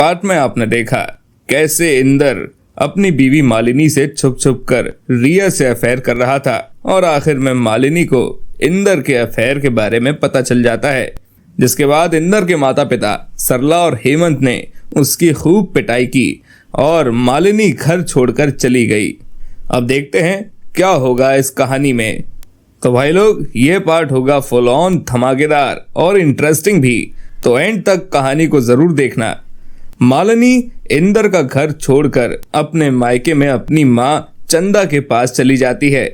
Part में आपने देखा कैसे इंदर अपनी बीवी मालिनी से छुप छुप कर रिया से अफेयर कर रहा था और आखिर में मालिनी को इंदर के अफेयर के बारे में पता चल जाता है, जिसके बाद इंदर के माता पिता सरला और हेमंत ने उसकी खूब पिटाई की और मालिनी घर छोड़कर चली गई। अब देखते हैं क्या होगा इस कहानी में। तो भाई लोग, ये पार्ट होगा फुल ऑन धमाकेदार और इंटरेस्टिंग भी, तो एंड तक कहानी को जरूर देखना। मालिनी इंदर का घर छोड़कर अपने मायके में अपनी माँ चंदा के पास चली जाती है।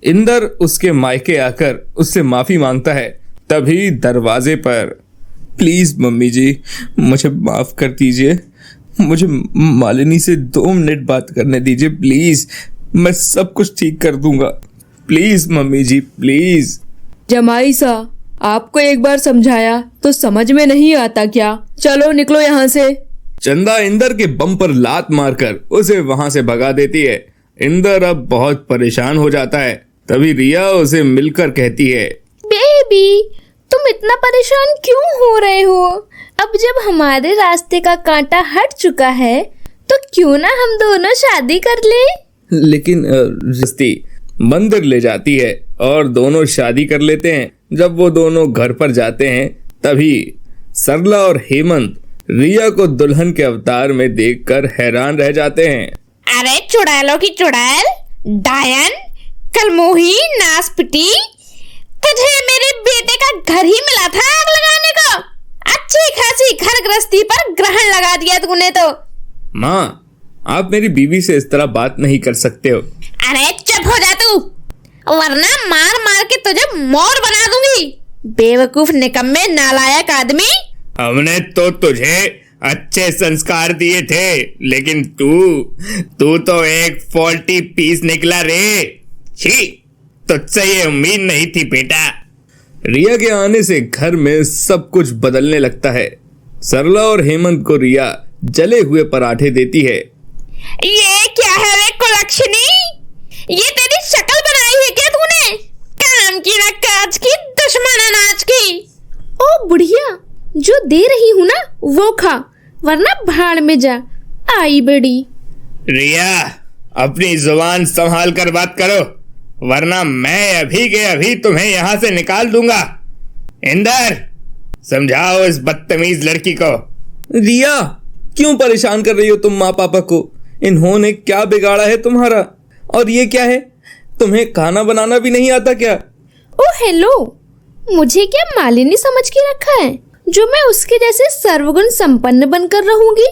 इंदर उसके मायके आकर उससे माफी मांगता है। तभी दरवाजे पर, प्लीज मम्मी जी मुझे माफ कर दीजिए, मुझे मालिनी से 2 मिनट बात करने दीजिए प्लीज, मैं सब कुछ ठीक कर दूंगा, प्लीज मम्मी जी प्लीज। जमाई सा, आपको एक बार समझाया तो समझ में नहीं आता क्या? चलो निकलो यहाँ से। चंदा इंदर के बम पर लात मारकर उसे वहां से भगा देती है। इंदर अब बहुत परेशान हो जाता है। तभी रिया उसे मिलकर कहती है, बेबी तुम इतना परेशान क्यों हो रहे हो? अब जब हमारे रास्ते का कांटा हट चुका है तो क्यों ना हम दोनों शादी कर ले? लेकिन रिश्ती मंदिर ले जाती है और दोनों शादी कर लेते हैं। जब वो दोनों घर पर जाते हैं तभी सरला और हेमंत रिया को दुल्हन के अवतार में देखकर हैरान रह जाते हैं। अरे चुड़ैलों की चुड़ैल, डायन, कलमोही, नासपिटी, तुझे मेरे बेटे का घर ही मिला था आग लगाने को। अच्छी खासी घर गृहस्थी पर ग्रहण लगा दिया तूने तो। माँ, आप मेरी बीवी से इस तरह बात नहीं कर सकते हो। अरे चुप हो जा तू, वरना मार मार के तुझे मोर बना दूंगी। बेवकूफ, निकम्मे, नालायक आदमी। हमने तो तुझे अच्छे संस्कार दिए थे, लेकिन तू तो एक फॉल्टी पीस निकला रे। छी, तुझसे ये उम्मीद नहीं थी बेटा। रिया के आने से घर में सब कुछ बदलने लगता है। सरला और हेमंत को रिया जले हुए पराठे देती है। ये क्या है रे कुलक्षणी? ये तेरी शक्ल बनाई है क्या तूने? काम की ना काज की, दुश्मन अनाज की। ओ बुढ़िया, जो दे रही हूँ ना वो खा, वरना भाड़ में जा। आई बेड़ी। रिया, अपनी जुबान संभाल कर बात करो, वरना मैं अभी के अभी तुम्हें यहाँ से निकाल दूंगा। इंदर, समझाओ इस बदतमीज लड़की को। रिया, क्यों परेशान कर रही हो तुम माँ पापा को? इन्होंने क्या बिगाड़ा है तुम्हारा? और ये क्या है, तुम्हें खाना बनाना भी नहीं आता क्या? ओ हेलो, मुझे क्या मालिनी समझ के रखा है जो मैं उसके जैसे सर्वगुण संपन्न बनकर रहूंगी?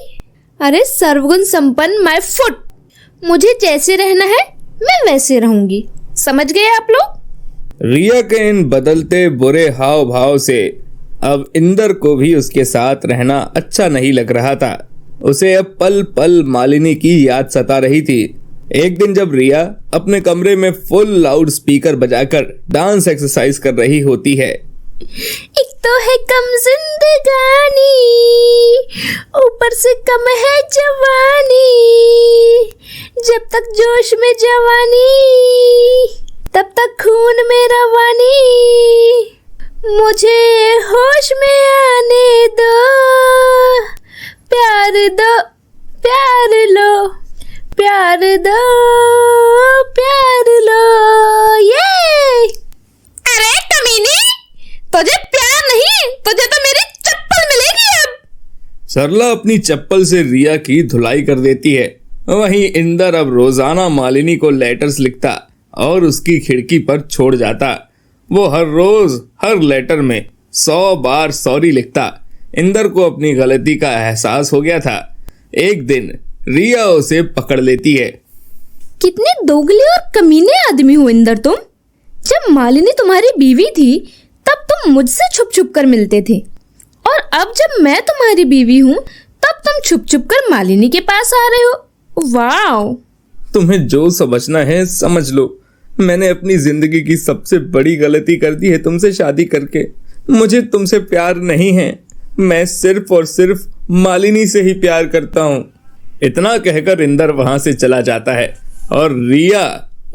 अरे सर्वगुण संपन्न माय फुट, मुझे जैसे रहना है मैं वैसे रहूंगी। समझ गए आप लोग? रिया के इन बदलते बुरे हाव भाव से अब इंदर को भी उसके साथ रहना अच्छा नहीं लग रहा था। उसे अब पल पल मालिनी की याद सता रही थी। एक दिन जब रिया अपने कमरे में फुल लाउड स्पीकर बजाकर डांस एक्सरसाइज कर रही होती है। एक तो है कम जिंदगानी, ऊपर से कम है जवानी, जब तक जोश में जवानी तब तक खून में रवानी, मुझे होश में आने दो, प्यार दो, प्यार लो, प्यार दो, प्यार लो। ये अरे कमीनी, तुझे प्यार नहीं, तुझे तो मेरी चप्पल मिलेगी अब। सरला अपनी चप्पल से रिया की धुलाई कर देती है। वहीं इंदर अब रोजाना मालिनी को लेटर्स लिखता और उसकी खिड़की पर छोड़ जाता। वो हर रोज हर लेटर में 100 बार सॉरी लिखता। इंदर को अपनी गलती का एहसास हो गया था। एक दिन रिया उसे पकड़ लेती है। कितने दोगले और कमीने आदमी हो इंदर तुम। जब मालिनी तुम्हारी बीवी थी तब तुम मुझसे छुप छुप कर मिलते थे, और अब जब मैं तुम्हारी बीवी हूँ तब तुम छुप छुप कर मालिनी के पास आ रहे हो। वाओ! तुम्हें जो समझना है समझ लो। मैंने अपनी जिंदगी की सबसे बड़ी गलती कर दी है तुमसे शादी करके। मुझे तुमसे प्यार नहीं है, मैं सिर्फ और सिर्फ मालिनी से ही प्यार करता हूँ। इतना कहकर इंदर वहां से चला जाता है और रिया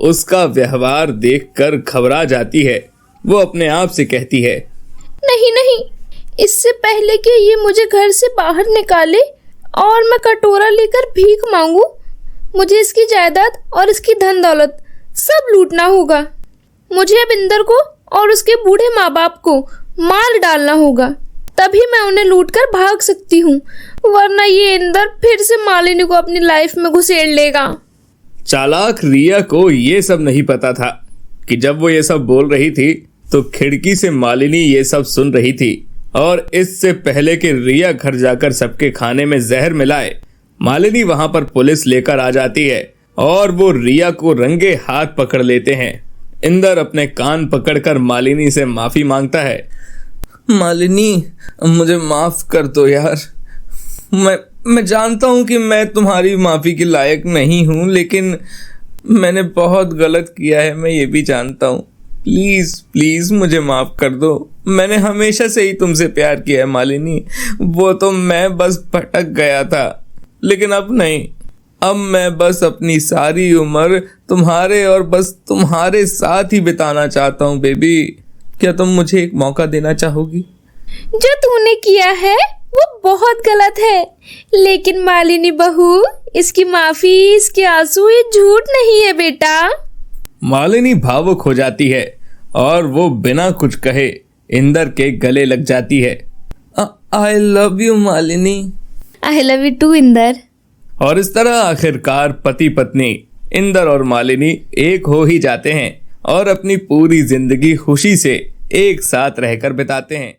उसका व्यवहार देखकर घबरा जाती है। वो अपने आप से कहती है, नहीं नहीं, इससे पहले कि ये मुझे घर से बाहर निकाले और मैं कटोरा लेकर भीख मांगू? मुझे इसकी जायदाद और इसकी धन दौलत सब लूटना होगा। मुझे अब इंदर को और उसके बूढ़े माँ बाप को मार डालना होगा, तभी मैं उन्हें लूटकर भाग सकती हूँ, वरना ये इंदर फिर से मालिनी को अपनी लाइफ में घुसेड़ लेगा। चालाक रिया को ये सब नहीं पता था कि जब वो ये सब बोल रही थी तो खिड़की से मालिनी ये सब सुन रही थी, और इससे पहले कि रिया घर जाकर सबके खाने में जहर मिलाए, मालिनी वहां पर पुलिस लेकर आ जाती है और वो रिया को रंगे हाथ पकड़ लेते हैं। इंदर अपने कान पकड़कर मालिनी से माफी मांगता है। मालिनी, मुझे माफ कर दो यार। मैं जानता हूं कि मैं तुम्हारी माफी के लायक नहीं हूं, लेकिन मैंने बहुत गलत किया है, मैं ये भी जानता हूं। प्लीज प्लीज मुझे माफ कर दो। मैंने हमेशा से ही तुमसे प्यार किया है मालिनी। वो तो मैं बस भटक गया था, लेकिन अब नहीं। अब मैं बस अपनी सारी उम्र तुम्हारे और बस तुम्हारे साथ ही बिताना चाहता हूँ बेबी। क्या तुम मुझे एक मौका देना चाहोगी? जो तूने किया है वो बहुत गलत है, लेकिन मालिनी बहू, इसकी माफी, इसके आंसू, ये झूठ नहीं है बेटा। मालिनी भावुक हो जाती है और वो बिना कुछ कहे इंदर के गले लग जाती है। I love you Malini. I love you too Inder. और इस तरह आखिरकार पति पत्नी इंदर और मालिनी एक हो ही जाते हैं और अपनी पूरी जिंदगी खुशी से एक साथ रहकर बिताते हैं।